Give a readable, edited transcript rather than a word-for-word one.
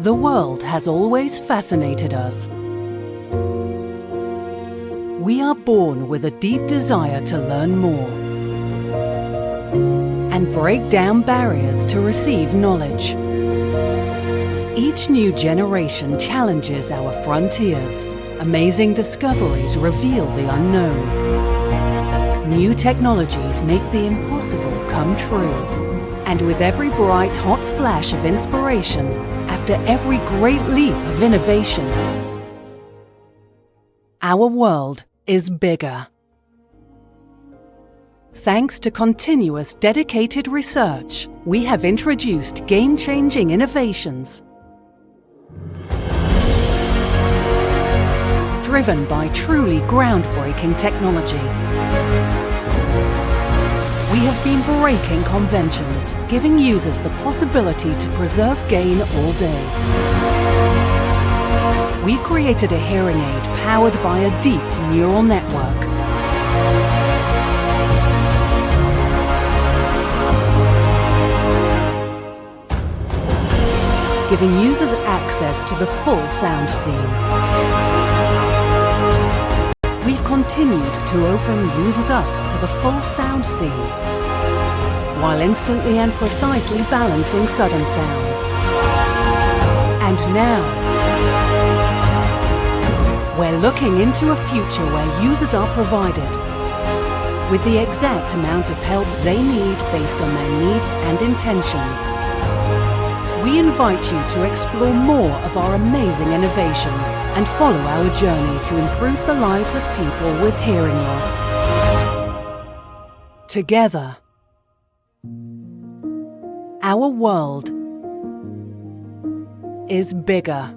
The world has always fascinated us. We are born with a deep desire to learn more and break down barriers to receive knowledge. Each new generation challenges our frontiers. Amazing discoveries reveal the unknown. New technologies make the impossible come true. And with every bright, hot flash of inspiration, after every great leap of innovation, our world is bigger. Thanks to continuous dedicated research, we have introduced game-changing innovations driven by truly groundbreaking technology. We have been breaking conventions, giving users the possibility to preserve gain all day. We've created a hearing aid powered by a deep neural network. Giving users access to the full sound scene. We've continued to open users up to the full sound scene, while instantly and precisely balancing sudden sounds. And now, we're looking into a future where users are provided with the exact amount of help they need based on their needs and intentions. We invite you to explore more of our amazing innovations and follow our journey to improve the lives of people with hearing loss. Together, our world is bigger.